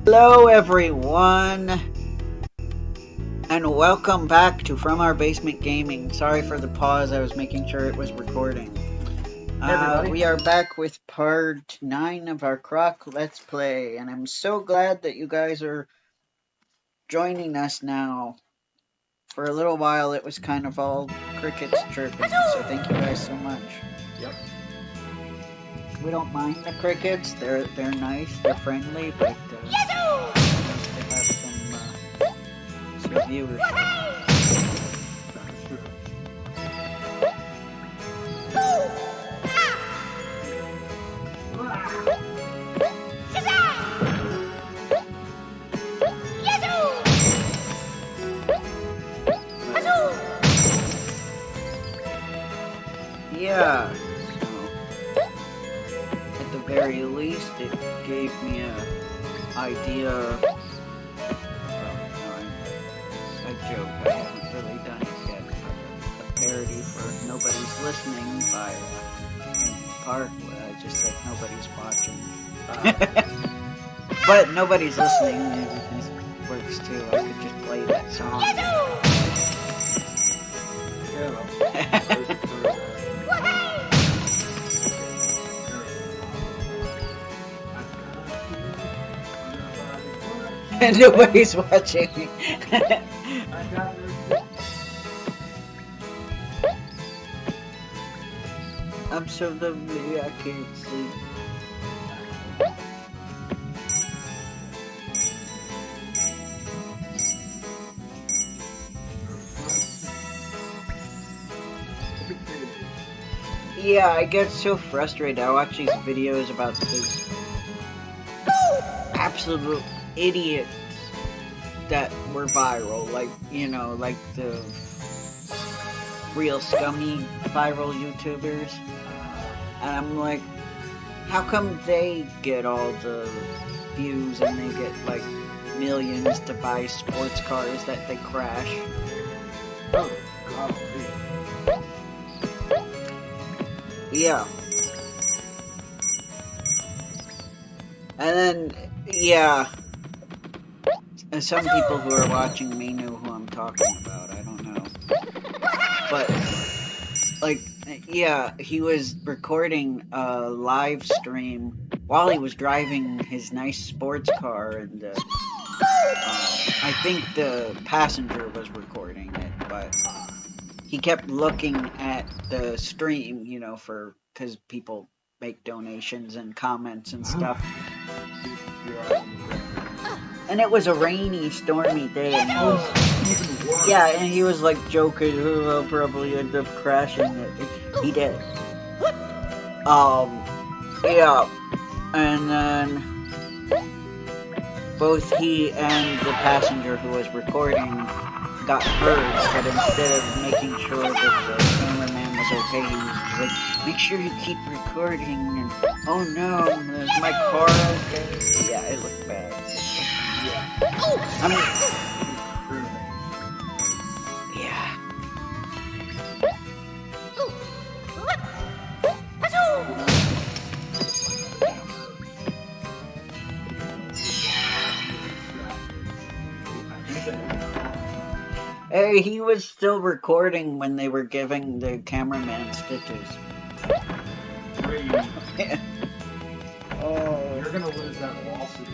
Hello everyone, and welcome back to From Our Basement Gaming. Sorry for the pause, I was making sure it was recording. We are back with part 9 of our Croc Let's Play, and I'm so glad that you guys are joining us now. For a little while it was kind of all crickets chirping, so thank you guys so much. Yep. We don't mind the crickets, they're nice, they're friendly, but nice to have some viewers. Yeah, so at the very least it gave me an idea. Well, no, I joke, I haven't really done it yet. A parody for Nobody's Listening by Linkin Park, where I just said nobody's watching. But nobody's listening, it works too. I could just play that song. And nobody's watching. I'm so lonely, I can't sleep. Yeah, I get so frustrated. I watch these videos about these absolute idiots that were viral, like, you know, like the real scummy viral YouTubers. And I'm like, how come they get all the views and they get like millions to buy sports cars that they crash? Oh, God. Yeah. And then, yeah, some people who are watching may know who I'm talking about, I don't know. But, like, yeah, he was recording a live stream while he was driving his nice sports car, and I think the passenger was recording it, but he kept looking at the stream, you know, because people make donations and comments and stuff. And it was a rainy, stormy day, and he was like joking, oh, I'll probably end up crashing it. He did. Yeah, and then both he and the passenger who was recording got hurt, but instead of making sure that the cameraman was okay, he was like, make sure you keep recording, and oh no, is my car okay? Yeah, it looked bad. I mean, yeah. Hey, he was still recording when they were giving the cameraman stitches. Oh, you're gonna lose that lawsuit.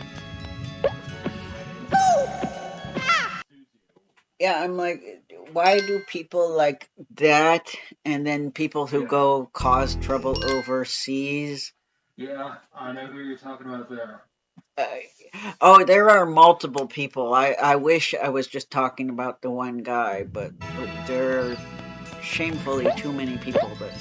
Yeah, I'm like, why do people like that, and then people who go cause trouble overseas? Yeah, I know who you're talking about there. Oh, there are multiple people. I wish I was just talking about the one guy, but there are shamefully too many people that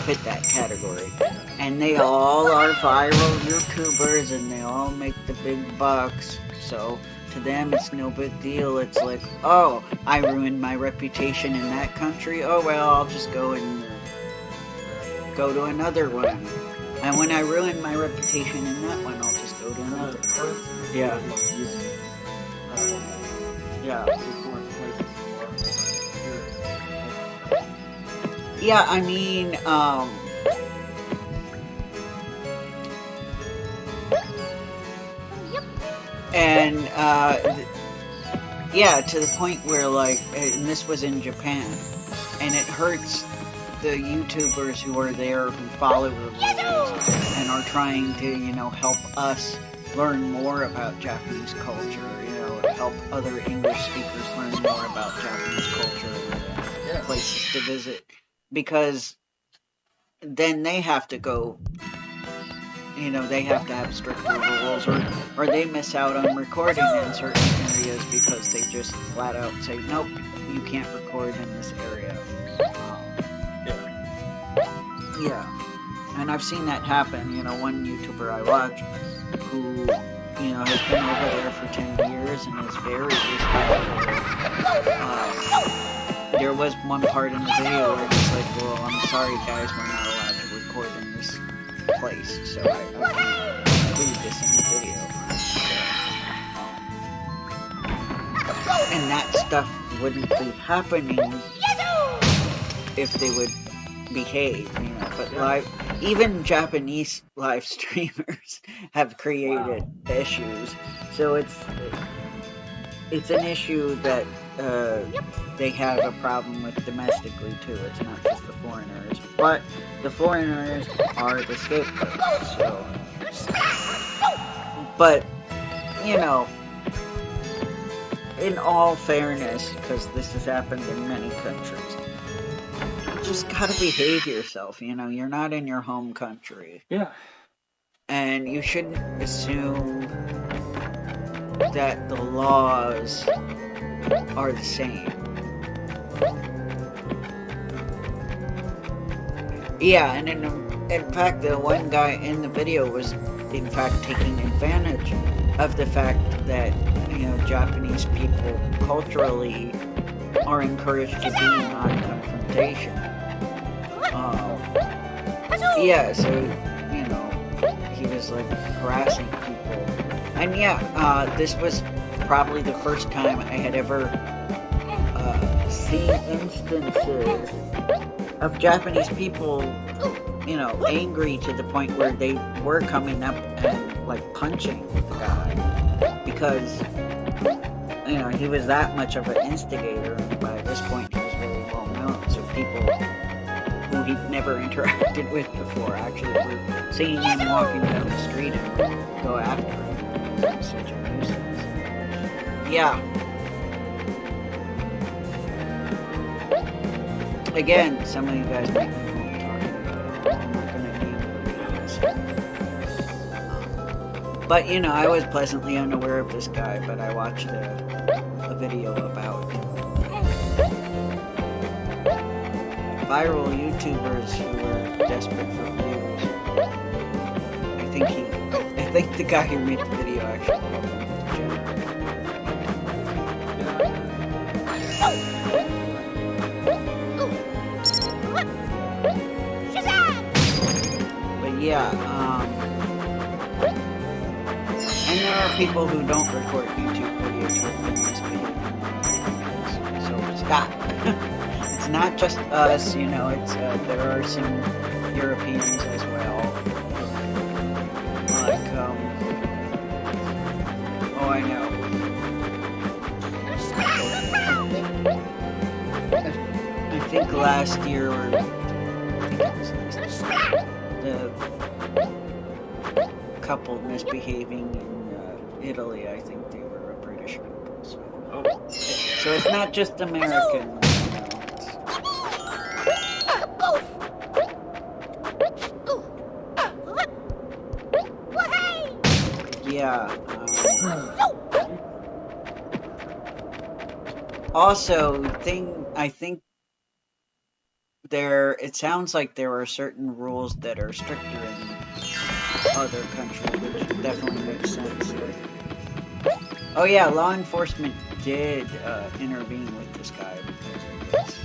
fit that category. And they all are viral YouTubers, and they all make the big bucks, so to them it's no big deal. It's like, oh, I ruined my reputation in that country, oh well, I'll just go and go to another one. And when I ruin my reputation in that one, I'll just go to another. Yeah. Yeah. Yeah, I mean, And yeah, to the point where like, and this was in Japan, and it hurts the YouTubers who are there who follow the rules and are trying to, you know, help us learn more about Japanese culture, you know, help other English speakers learn more about Japanese culture and places to visit, because then they have to go, you know, they have to have stricter rules, or they miss out on recording in certain areas because they just flat out say, nope, you can't record in this area. Yeah, and I've seen that happen. You know, one YouTuber I watch who, you know, has been over there for 10 years and is very respectful. There was one part in the video where he's like, well, I'm sorry guys, we're not allowed to record in this place, so I can't include this in the video. And that stuff wouldn't be happening if they would behave, you know, but even Japanese live streamers have created issues, so it's an issue that they have a problem with domestically too. It's not just the foreigners, but the foreigners are the scapegoats. So, but you know, in all fairness, because this has happened in many countries, you just gotta behave yourself. You know, you're not in your home country. Yeah. And you shouldn't assume that the laws are the same. Yeah, and in fact, the one guy in the video was, in fact, taking advantage of the fact that, you know, Japanese people culturally are encouraged to be non-confrontation. Yeah, so, you know, he was, like, harassing people. And yeah, this was probably the first time I had ever seen instances of Japanese people, you know, angry to the point where they were coming up and, like, punching the guy. Because, you know, he was that much of an instigator, and by this point he was really well known, so people who he'd never interacted with before actually were seeing him walking down the street and go after him. Such a nuisance. Yeah. Again, some of you guys might know what I'm talking about. I'm not going to name names. But, you know, I was pleasantly unaware of this guy, but I watched a video about viral YouTubers who were desperate for views. I think the guy who made the video actually called him But yeah, and there are people who don't record YouTube videos with them misbehaving. So stop. It's not just us, you know, it's there are some Europeans as well. Like, oh, I know. I think last year, or I think it was the couple misbehaving in Italy, I think they were a British couple. So, so it's not just American. Yeah. Also, I think it sounds like there are certain rules that are stricter in other countries, which definitely makes sense. Oh yeah, law enforcement did intervene with this guy because of this.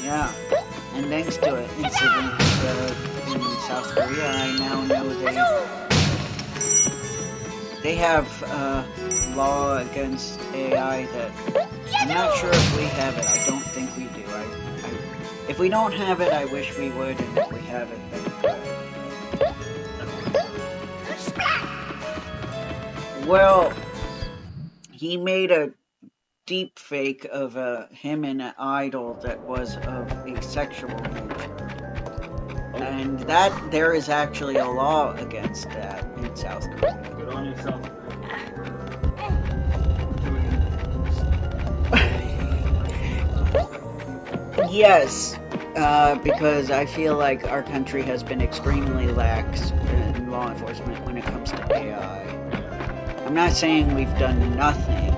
Yeah, and thanks to an incident in South Korea, I now know they have law against AI that I'm not sure if we have it. I don't think we do. If we don't have it, I wish we would, and if we have it, then good. Well, he made a deep fake of him and an idol that was of a sexual nature. And that there is actually a law against that in South Korea. Good on yourself. Yes, because I feel like our country has been extremely lax in law enforcement when it comes to AI. I'm not saying we've done nothing,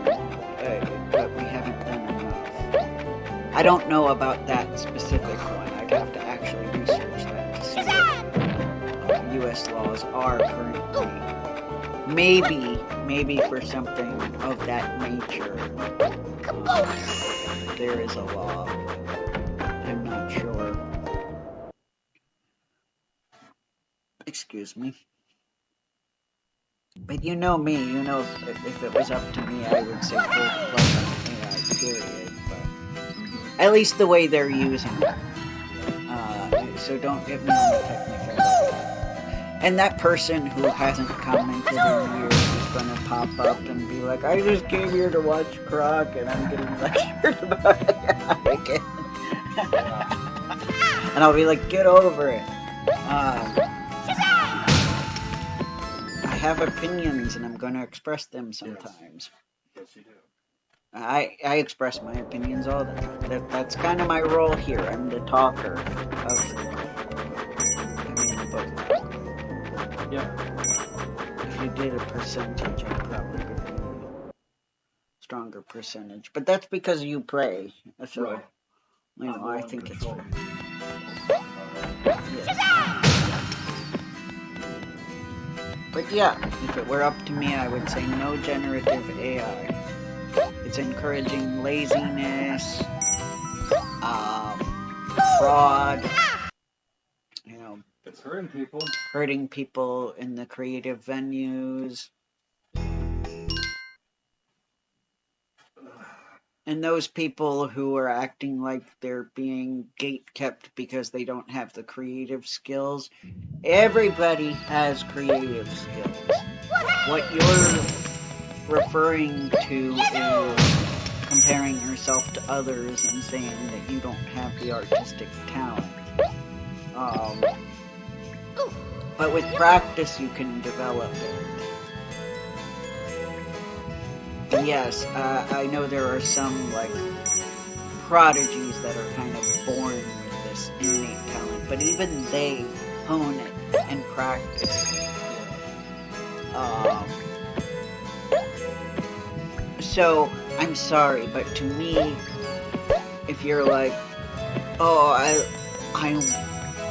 but we haven't done enough. I don't know about that specific one. I'd have to actually research that to see what U.S. laws are currently. Maybe for something of that nature, there is a law. I'm not sure. Excuse me. But you know me, you know if it was up to me, I would say pull the plug on AI, period. But at least the way they're using it. So don't get me on the technical. And that person who hasn't commented in years is gonna pop up and be like, I just came here to watch Croc and I'm getting lectured about AI again. And I'll be like, get over it. I have opinions and I'm going to express them sometimes. Yes, you do. I express my opinions all the time. That's kind of my role here. I'm the talker of both. Yeah. If you did a percentage, I'd probably give you a stronger percentage. But that's because you play. So, Right. You know, I think it's fair. But yeah, if it were up to me, I would say no generative AI. It's encouraging laziness, fraud, you know. It's hurting people. Hurting people in the creative venues. And those people who are acting like they're being gatekept because they don't have the creative skills. Everybody has creative skills. What you're referring to is comparing yourself to others and saying that you don't have the artistic talent. But with practice, you can develop it. Yes, I know there are some, like, prodigies that are kind of born with this innate talent, but even they hone it and practice it. So, I'm sorry, but to me, if you're like, oh, I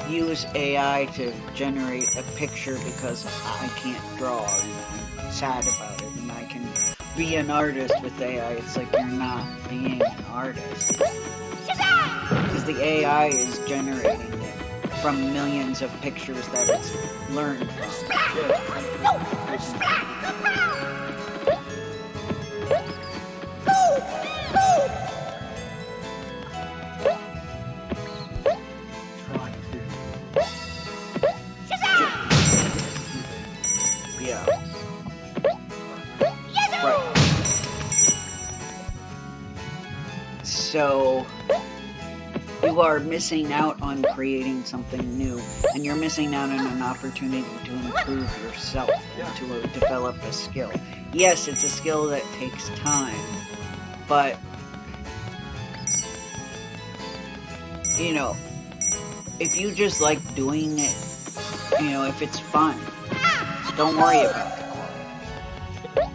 use AI to generate a picture because I can't draw and I'm sad about it and I can be an artist with AI, it's like you're not being an artist. Because the AI is generating it from millions of pictures that it's learned from. Yeah. Right. So you are missing out on creating something new, and you're missing out on an opportunity to improve yourself and to develop a skill. Yes, it's a skill that takes time, but you know, if you just like doing it, you know, if it's fun, just don't worry about the quality.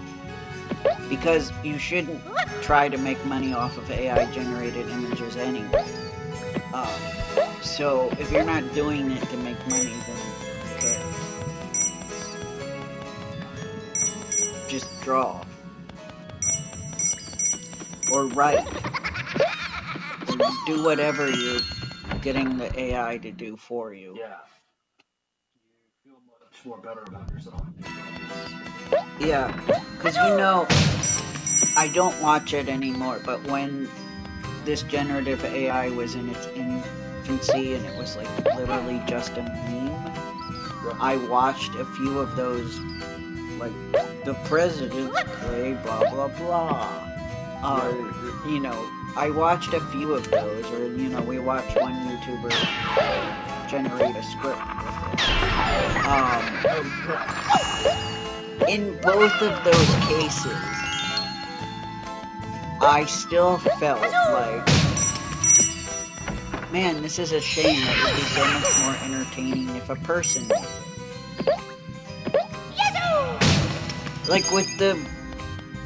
Because you shouldn't try to make money off of AI-generated images anyway. So if you're not doing it to make money, then who cares? Just draw. Or write. Or do whatever you're getting the AI to do for you. Yeah. You feel much more better about yourself. Yeah, because you know, I don't watch it anymore, but when this generative AI was in its infancy and it was like literally just a meme. Right. I watched a few of those, like the president's play, blah blah blah. You know, I watched a few of those, or you know, we watched one YouTuber generate a script with it. In both of those cases, I still felt like, man, this is a shame. It would be so much more entertaining if a person did it. Like with the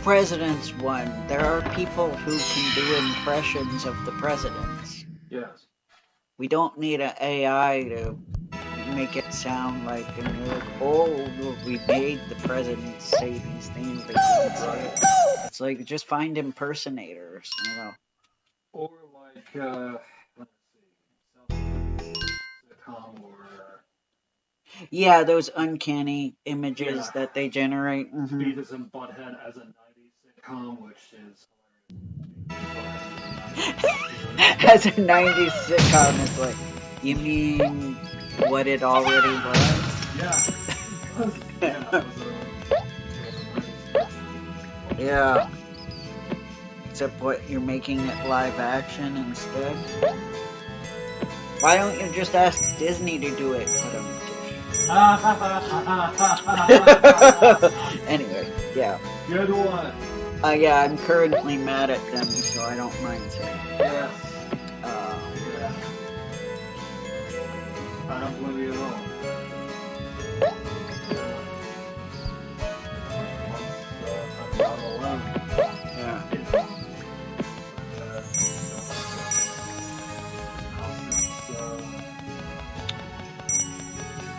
president's one, there are people who can do impressions of the presidents. Yes. We don't need an AI to make it sound like, and you're like, oh, we made the president say these things they didn't say. It's like, just find impersonators, you know. Or like, let's see, sitcom or... Yeah, those uncanny images that they generate. Mm-hmm. Beavis and Butthead as a 90s sitcom, which is hilarious. As a 90s sitcom, it's like, you mean what it already was? Yeah. Yeah. Except what, you're making it live action instead? Why don't you just ask Disney to do it? Anyway, yeah. Good one. Yeah, I'm currently mad at them, so I don't mind saying. Yes. Yeah. I don't blame you at all.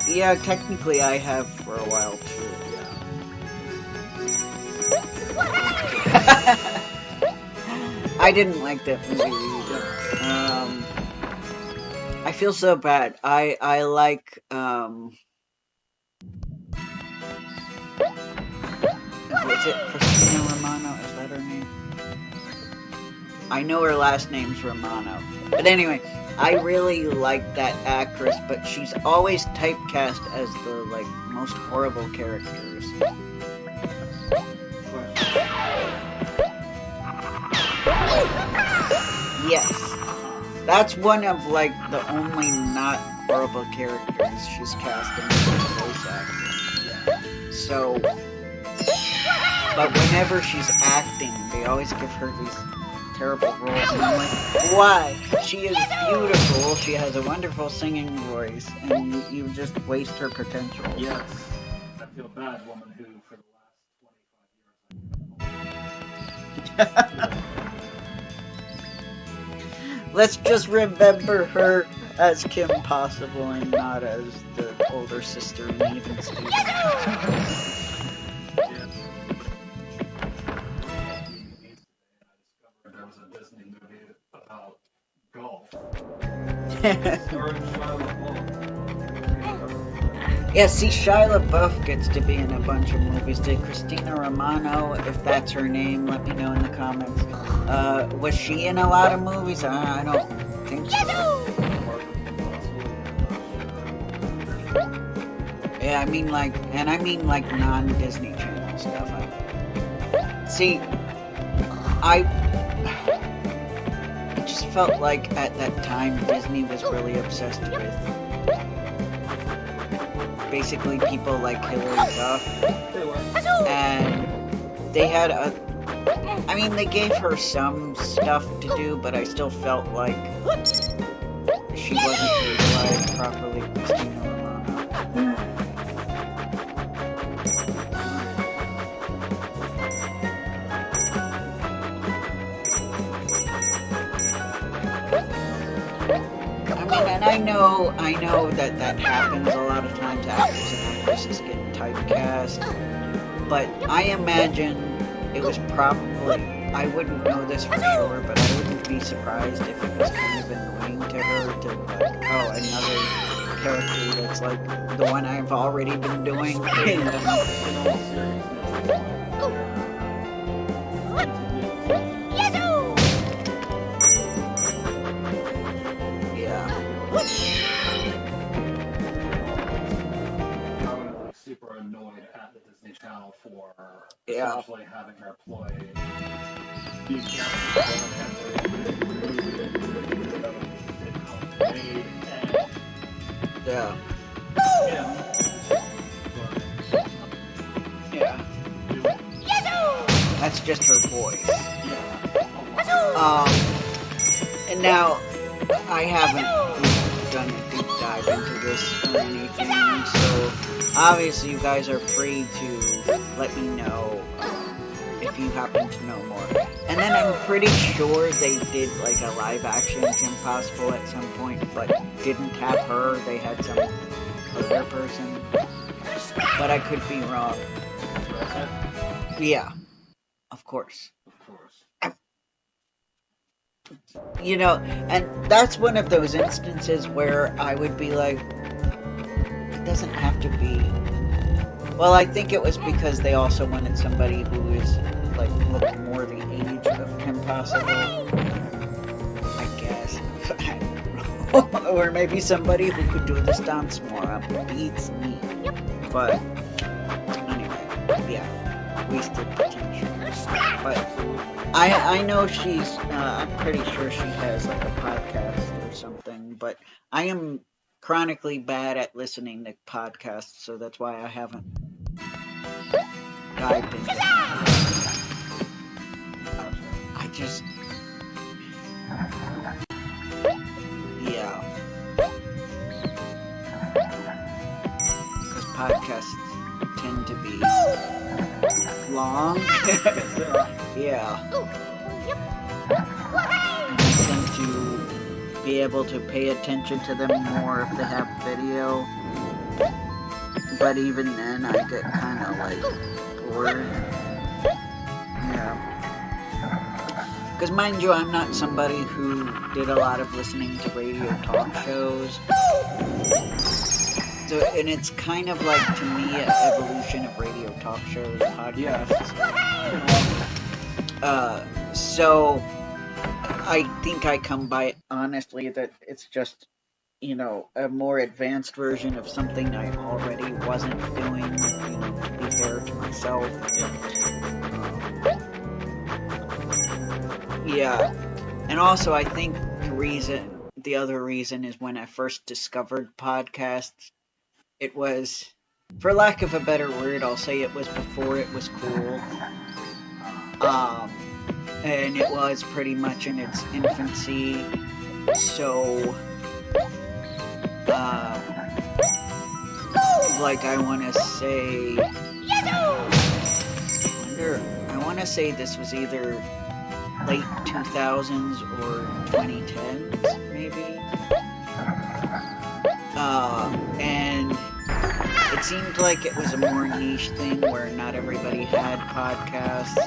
Yeah, technically I have for a while too. I didn't like that movie either. I feel so bad. I like was it Christina Romano? Is that her name? I know her last name's Romano. But anyway, I really like that actress, but she's always typecast as the like most horrible characters. Yes. That's one of like the only not horrible characters she's cast in voice acting. So, but whenever she's acting, they always give her these terrible roles, and I'm like, why? She is beautiful, she has a wonderful singing voice, and you just waste her potential. Yes. I feel bad, woman who, for the last 25 years, Let's just remember her as Kim Possible and not as the older sister Maven Stevens. there was a Disney movie about golf. Yeah, see, Shia LaBeouf gets to be in a bunch of movies. Did Christina Romano, if that's her name, let me know in the comments. Was she in a lot of movies? I don't think so. Yeah, I mean like non-Disney Channel stuff. See, I just felt like at that time Disney was really obsessed with basically people like Hilary Duff, and they had I mean, they gave her some stuff to do, but I still felt like she wasn't utilized properly, Christina Romano. I mean, and I know that happens a lot of times. Actors and actresses get typecast, but I imagine it was probably, I wouldn't know this for sure, but I wouldn't be surprised if it was kind of annoying to her to like, oh, another character that's like the one I've already been doing. Yeah. at the Disney Channel for Yeah. essentially having her play the characters Yeah. him. Yeah. That's just her voice. And now I haven't done a deep dive into this or anything, so obviously you guys are free to let me know if you happen to know more. And then I'm pretty sure they did like a live action Kim Possible at some point, but didn't have her. They had some other person. But I could be wrong. Yeah, of course. You know, and that's one of those instances where I would be like, it doesn't have to be. Well, I think it was because they also wanted somebody who is like looked more the age of Kim Possible, I guess. Or maybe somebody who could do the stunts more. Beats me. But anyway, yeah, wasted potential. But I know she's, I'm pretty sure she has like a podcast or something, but I am chronically bad at listening to podcasts, so that's why I haven't dived into it. I just, yeah. Because podcasts tend to be long. Yeah. And I tend to be able to pay attention to them more if they have video. But even then, I get kind of like bored. Yeah. Because mind you, I'm not somebody who did a lot of listening to radio talk shows. So, and it's kind of like, to me, an evolution of radio talk shows, podcasts. So I think I come by it honestly that it's just, you know, a more advanced version of something I already wasn't doing, you know, to be fair to myself. Yeah. And also I think the other reason is when I first discovered podcasts, it was, for lack of a better word, I'll say it was before it was cool. And it was pretty much in its infancy, so, like I want to say this was either late 2000s or 2010s, maybe, and it seemed like it was a more niche thing where not everybody had podcasts.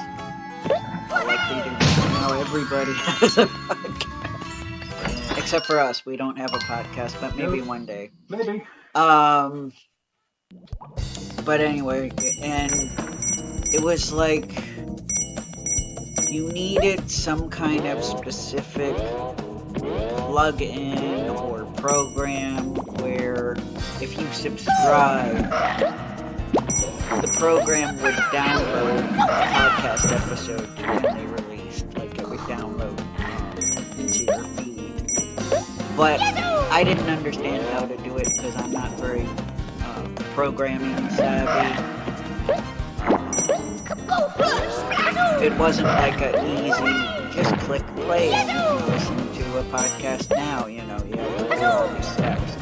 Like they do now, everybody has a podcast. Except for us, we don't have a podcast, but maybe one day. Maybe. But anyway, and it was like you needed some kind of specific plug-in or program where if you subscribe, the program would download a podcast episode when they released. Like, it would download into your feed. But I didn't understand how to do it because I'm not very programming savvy. It wasn't like a easy, just click play and you can listen to a podcast now, you know, you have to do all these steps. So,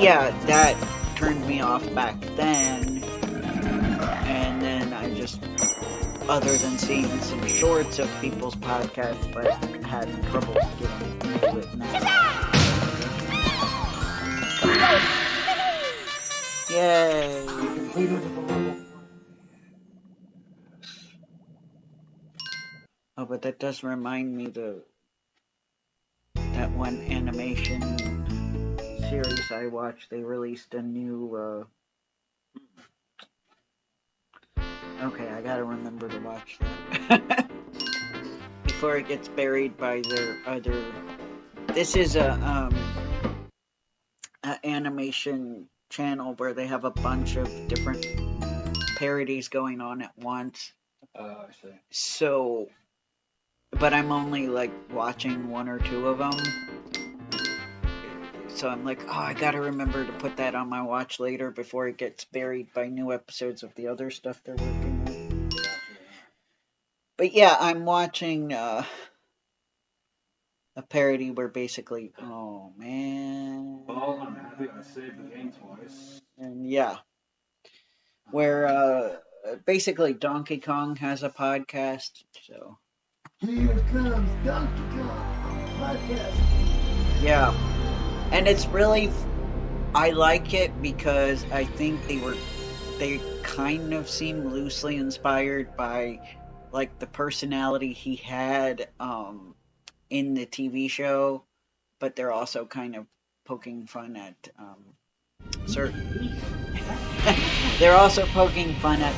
yeah, that turned me off back then, and then I just, other than seeing some shorts of people's podcasts, but had trouble getting into it now. Yay! Oh, but that does remind me that one animation series I watched, they released a new, okay, I gotta remember to watch that. Before it gets buried by their other... This is a animation channel where they have a bunch of different parodies going on at once. I see. So, but I'm only like watching one or two of them. So I'm like, oh, I gotta remember to put that on my watch later before it gets buried by new episodes of the other stuff they're working on. But yeah, I'm watching a parody where basically, oh man. Well, I'm happy I saved the game twice. And yeah, where basically Donkey Kong has a podcast. So here comes Donkey Kong podcast. Yeah, and it's really, I like it because I think they kind of seem loosely inspired by like the personality he had in the TV show, but they're also kind of poking fun at certain. They're also poking fun at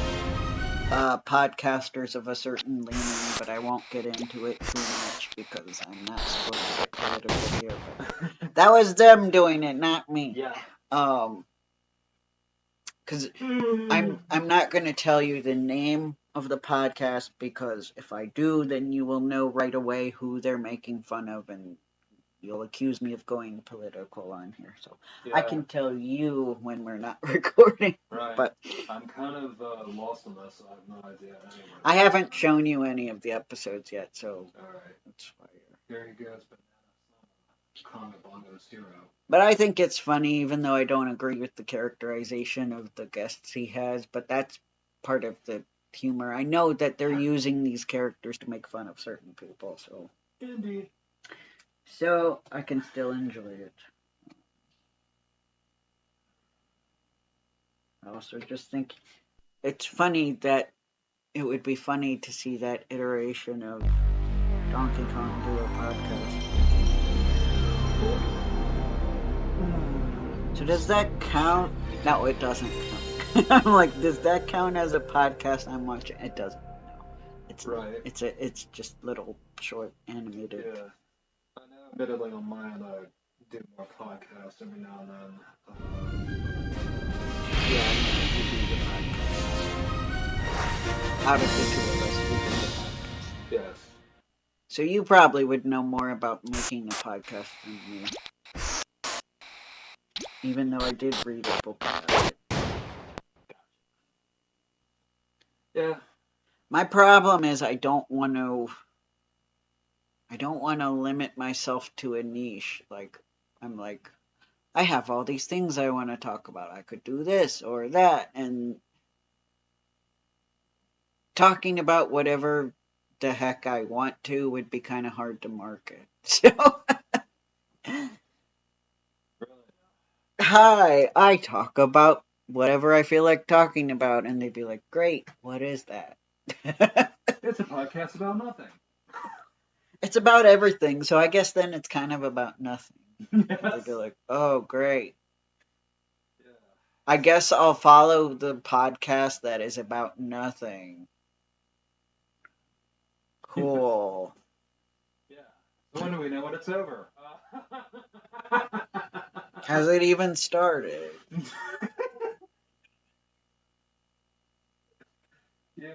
podcasters of a certain leaning, but I won't get into it too much because I'm not supposed to get political here. But that was them doing it, not me. Yeah. Because I'm not going to tell you the name of the podcast because if I do, then you will know right away who they're making fun of, and you'll accuse me of going political on here. So Yeah. I can tell you when we're not recording. Right. But I'm kind of lost on this, so I have no idea. Anyway. I haven't shown you any of the episodes yet, so All right. that's why. There he goes, Banana, Bongo's hero. But I think it's funny, even though I don't agree with the characterization of the guests he has. But that's part of the humor. I know that they're using these characters to make fun of certain people, so. Indeed. So I can still enjoy it. I also just think it's funny that it would be funny to see that iteration of Donkey Kong do a podcast. So does that count? No, it doesn't count. I'm like, does that count as a podcast I'm watching? It doesn't. No, it's right. It's just little short animated. Yeah, I know. Admittedly, on mine, I do more podcasts every now and then. Yeah, I know you do the podcast. Out of the two of us, we do the podcast. Yes. So you probably would know more about making a podcast than me. Even though I did read a book about it. Yeah. My problem is I don't want to limit myself to a niche. Like, I'm like, I have all these things I want to talk about. I could do this or that. And talking about whatever the heck I want to would be kind of hard to market. So, hi, I talk about whatever I feel like talking about. And they'd be like, great, what is that? It's a podcast about nothing. It's about everything, so I guess then it's kind of about nothing. Yes. They'd be like, oh, great. Yeah. I guess I'll follow the podcast that is about nothing. Cool. Yeah. So when do we know when it's over? Has it even started? Yeah.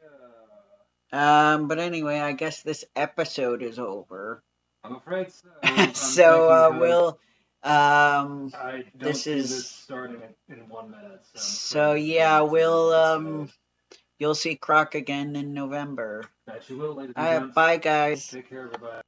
But anyway, I guess this episode is over. I'm afraid so. So we'll I don't this see is this starting in 1 minute. So yeah, we'll you'll see Croc again in November. That you will, ladies and gentlemen. Bye guys. Take care, everybody.